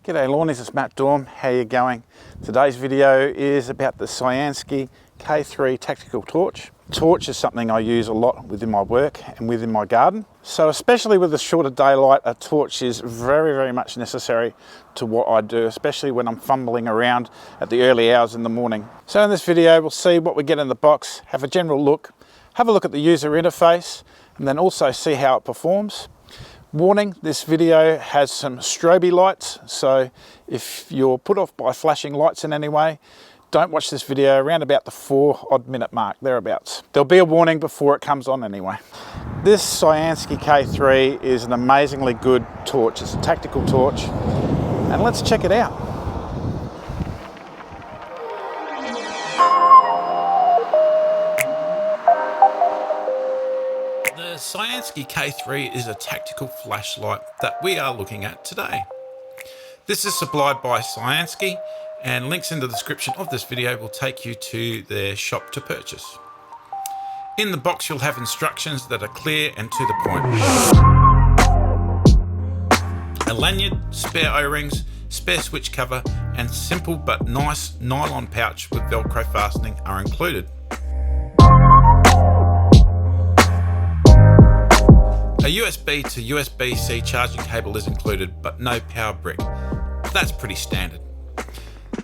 G'day Lawnies, it's Matt Dorm. How you going? Today's video is about the Cyansky K3 tactical torch. Torch is something I use a lot within my work and within my garden. So especially with the shorter daylight, a torch is very much necessary to what I do, especially when I'm fumbling around at the early hours in the morning. So in this video, we'll see what we get in the box, have a general look, have a look at the user interface, and then also see how it performs. Warning, this video has some strobe lights, so if you're put off by flashing lights in any way, don't watch this video around about the 4 odd minute mark, thereabouts. There'll be a warning before it comes on anyway. This Cyansky K3 is an amazingly good torch. It's a tactical torch, and let's check it out. The Cyansky K3 is a tactical flashlight that we are looking at today. This is supplied by Cyansky, and links in the description of this video will take you to their shop to purchase. In the box you'll have instructions that are clear and to the point. A lanyard, spare O-rings, spare switch cover, and simple but nice nylon pouch with Velcro fastening are included. A USB to USB-C charging cable is included, but no power brick. That's pretty standard.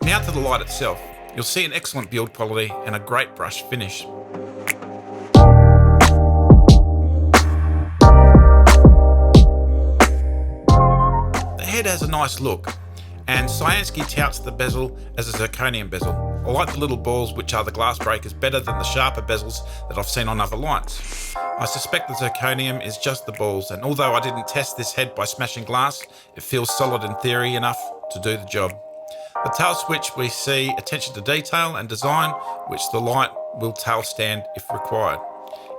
Now to the light itself. You'll see an excellent build quality and a great brush finish. The head has a nice look, and Cyansky touts the bezel as a zirconium bezel. I like the little balls, which are the glass breakers, better than the sharper bezels that I've seen on other lights. I suspect the zirconium is just the balls, and although I didn't test this head by smashing glass, it feels solid in theory enough to do the job. The tail switch, we see attention to detail and design, which the light will tail stand if required.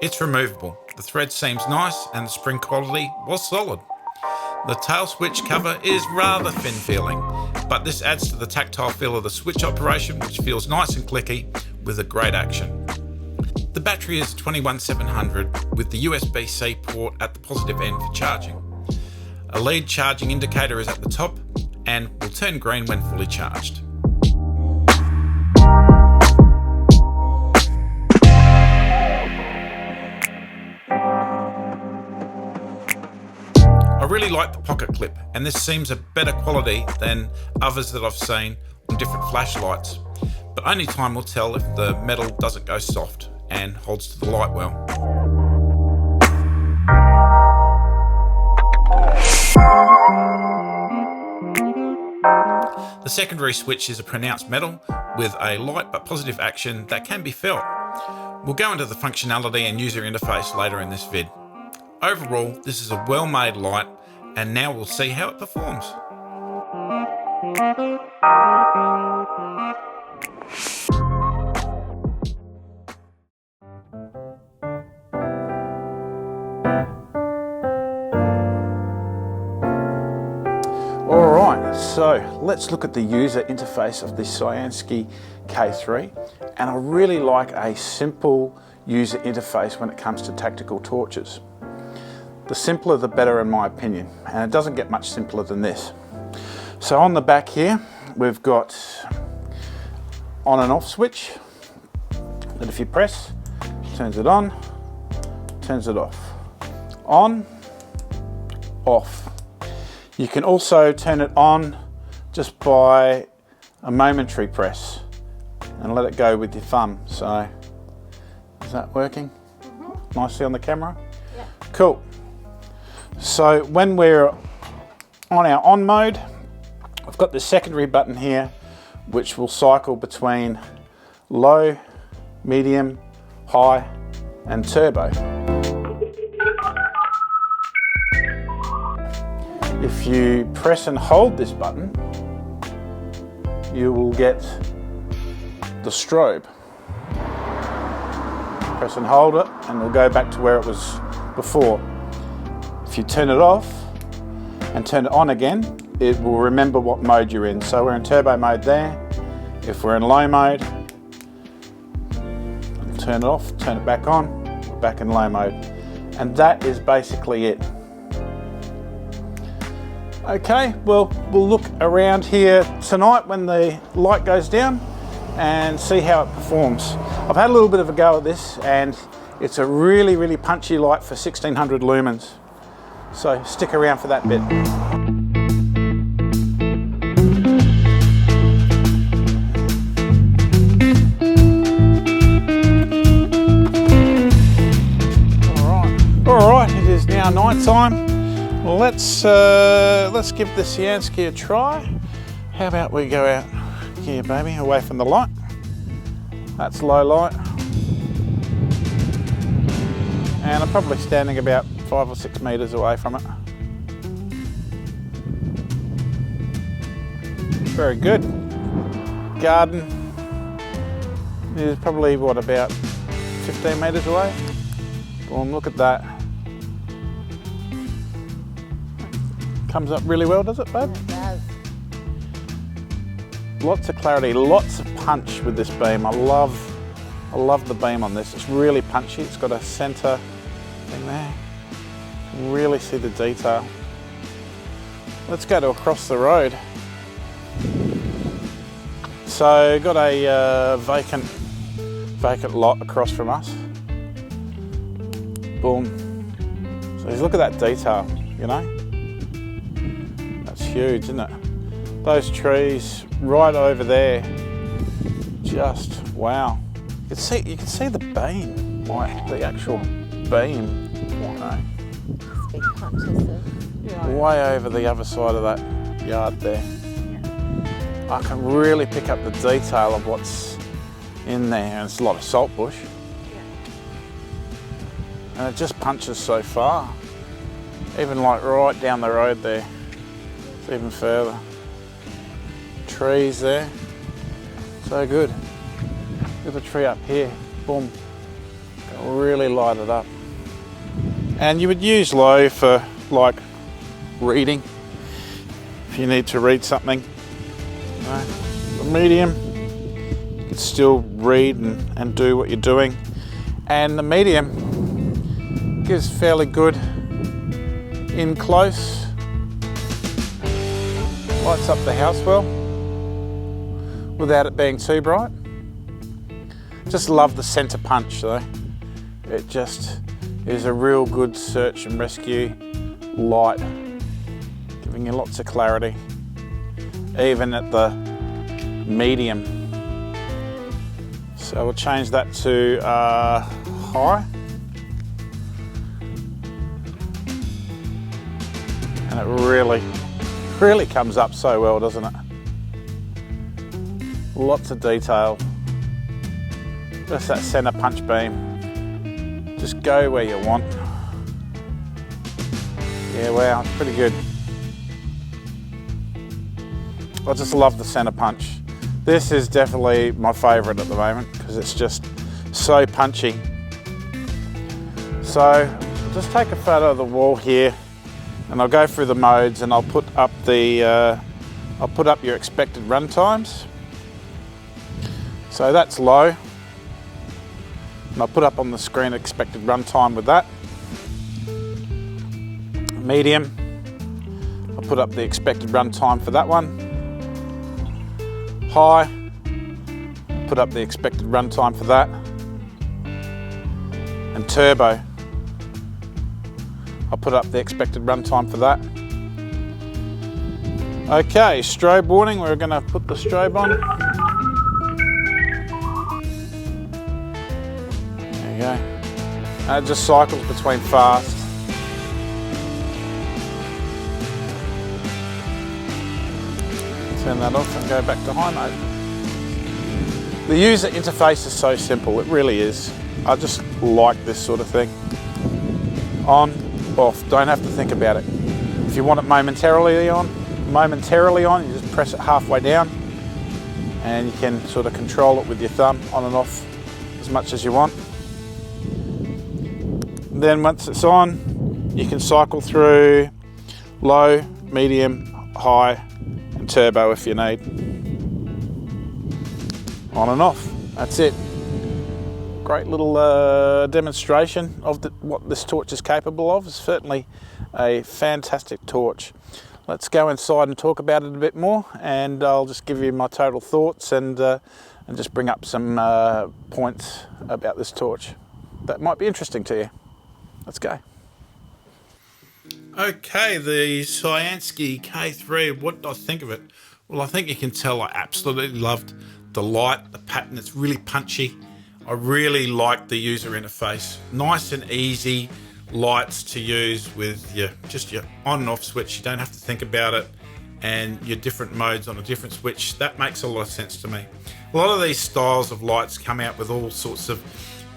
It's removable. The thread seems nice and the spring quality was solid. The tail switch cover is rather thin feeling, but this adds to the tactile feel of the switch operation, which feels nice and clicky with a great action. The battery is 21700 with the USB-C port at the positive end for charging. A lead charging indicator is at the top and will turn green when fully charged. I really like the pocket clip, and this seems a better quality than others that I've seen on different flashlights, but only time will tell if the metal doesn't go soft and holds to the light well. The secondary switch is a pronounced metal with a light but positive action that can be felt. We'll go into the functionality and user interface later in this vid. Overall, this is a well-made light, and now we'll see how it performs. Alright, so let's look at the user interface of this Cyansky K3, and I really like a simple user interface when it comes to tactical torches. The simpler the better in my opinion, and it doesn't get much simpler than this. So on the back here we've got on and off switch that if you press, turns it on, turns it off. On, off. You can also turn it on just by a momentary press and let it go with your thumb. So is that working nicely on the camera? Yeah. Cool. So when we're on our on mode, I've got the secondary button here which will cycle between low, medium, high and turbo. If you press and hold this button, you will get the strobe. Press and hold it and it'll go back to where it was before. If you turn it off and turn it on again, it will remember what mode you're in. So we're in turbo mode there. If we're in low mode, turn it off, turn it back on, we're back in low mode. And that is basically it. Okay, well, we'll look around here tonight when the light goes down and see how it performs. I've had a little bit of a go at this, and it's a really, really punchy light for 1600 lumens. So stick around for that bit. All right, it is now night time. Well, let's give the Cyansky a try. How about we go out here, baby, away from the light. That's low light. And I'm probably standing about 5 or 6 meters away from it. Very good. Garden is probably, what, about 15 meters away? Boom, look at that. Comes up really well, does it, babe? It does. Lots of clarity, lots of punch with this beam. I love the beam on this. It's really punchy. It's got a center thing there. Really see the detail. Let's go to across the road. So got a vacant lot across from us. Boom. So look at that detail, you know? That's huge, isn't it? Those trees right over there, just wow. You can see the beam, like the actual beam. Yeah. Big punches Way over the other side of that yard there. I can really pick up the detail of what's in there, and it's a lot of salt bush. And it just punches so far. Even like right down the road there. It's even further. Trees there. So good. Look at the tree up here. Boom. It'll really light it up. And you would use low for like reading. If you need to read something. You know, the medium, you can still read and do what you're doing. And the medium gives fairly good in close. Lights up the house well without it being too bright. Just love the center punch though. It just is a real good search and rescue light, giving you lots of clarity, even at the medium. So we'll change that to high. And it really comes up so well, doesn't it? Lots of detail. Just that center punch beam. Just go where you want. Yeah, wow, it's pretty good. I just love the center punch. This is definitely my favourite at the moment because it's just so punchy. So I'll just take a photo of the wall here, and I'll go through the modes, and I'll put up your expected run times. So that's low, and I'll put up on the screen expected run time with that. Medium, I'll put up the expected run time for that one. High, put up the expected run time for that. And turbo, I'll put up the expected run time for that. Okay, strobe warning, we're going to put the strobe on. There you go. And it just cycles between fast. Turn that off and go back to high mode. The user interface is so simple, it really is. I just like this sort of thing. On, off, don't have to think about it. If you want it momentarily on, you just press it halfway down and you can sort of control it with your thumb on and off as much as you want. Then once it's on, you can cycle through low, medium, high, and turbo if you need. On and off, that's it. Great little demonstration of what this torch is capable of. It's certainly a fantastic torch. let's go inside and talk about it a bit more, and I'll just give you my total thoughts and just bring up some points about this torch that might be interesting to you. Let's go. Okay, the Cyansky K3, what do I think of it? Well, I think you can tell I absolutely loved the light, the pattern. It's really punchy. I really like the user interface. Nice and easy lights to use with just your on and off switch. You don't have to think about it, and your different modes on a different switch. That makes a lot of sense to me. A lot of these styles of lights come out with all sorts of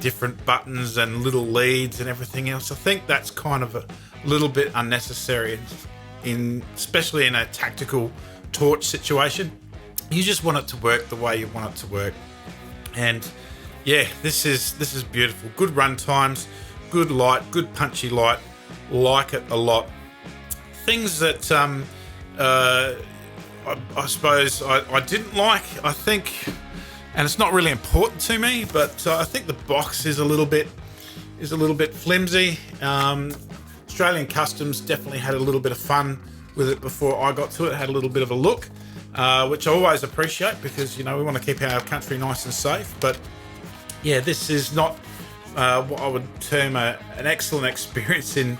different buttons and little leads and everything else. I think that's kind of a little bit unnecessary, especially in a tactical torch situation. You just want it to work the way you want it to work. And yeah, this is beautiful. Good run times, good light, good punchy light. Like it a lot. Things that I suppose I didn't like, I think, and it's not really important to me, but I think the box is a little bit flimsy. Australian Customs definitely had a little bit of fun with it before I got to it. Had a little bit of a look, which I always appreciate, because we want to keep our country nice and safe. But yeah, this is not what I would term an excellent experience in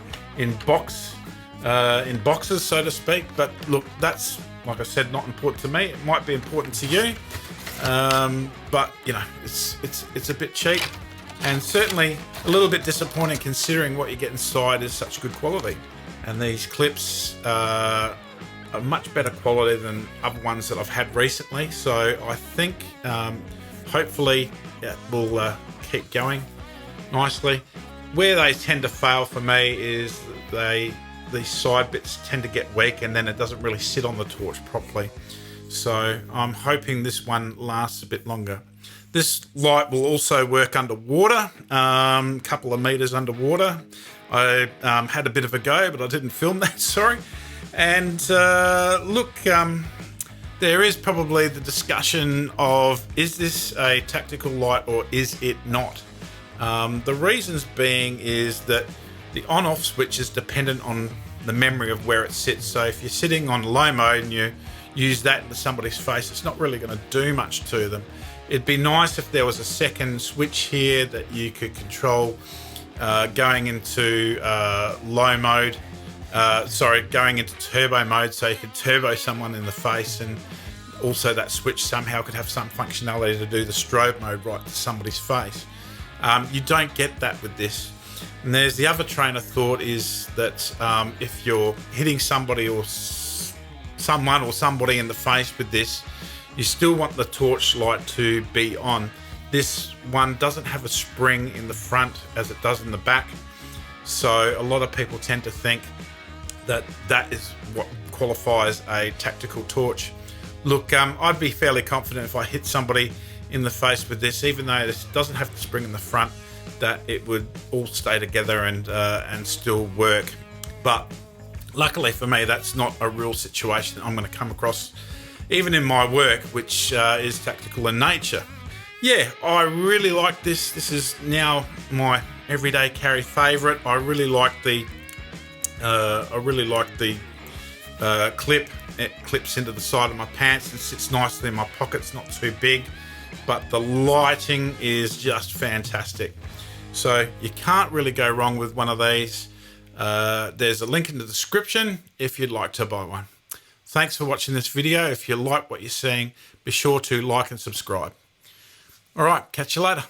boxes, so to speak. But look, that's, like I said, not important to me. It might be important to you, but it's a bit cheap, and certainly a little bit disappointing considering what you get inside is such good quality. And these clips are much better quality than other ones that I've had recently. So I think hopefully it will keep going nicely. Where they tend to fail for me is these side bits tend to get weak, and then it doesn't really sit on the torch properly. So I'm hoping this one lasts a bit longer. This light will also work underwater, a couple of meters underwater. I had a bit of a go, but I didn't film that, sorry. And look, there is probably the discussion of, is this a tactical light or is it not? The reasons being is that the on-off switch is dependent on the memory of where it sits. So if you're sitting on low mode and you use that into somebody's face, it's not really going to do much to them. It'd be nice if there was a second switch here that you could control going into low mode, going into turbo mode, so you could turbo someone in the face, and also that switch somehow could have some functionality to do the strobe mode right to somebody's face. You don't get that with this. And there's the other train of thought is that if you're hitting somebody or someone or somebody in the face with this, you still want the torch light to be on. This one doesn't have a spring in the front as it does in the back. So a lot of people tend to think that that is what qualifies a tactical torch. Look, I'd be fairly confident if I hit somebody in the face with this, even though this doesn't have the spring in the front, that it would all stay together and still work. But luckily for me, that's not a real situation I'm going to come across, even in my work, which is tactical in nature. Yeah, I really like this. This is now my everyday carry favourite. I really like the clip. It clips into the side of my pants and sits nicely in my pocket. It's not too big, but the lighting is just fantastic. So you can't really go wrong with one of these. There's a link in the description if you'd like to buy one. Thanks for watching this video. If you like what you're seeing, be sure to like and subscribe. All right, catch you later.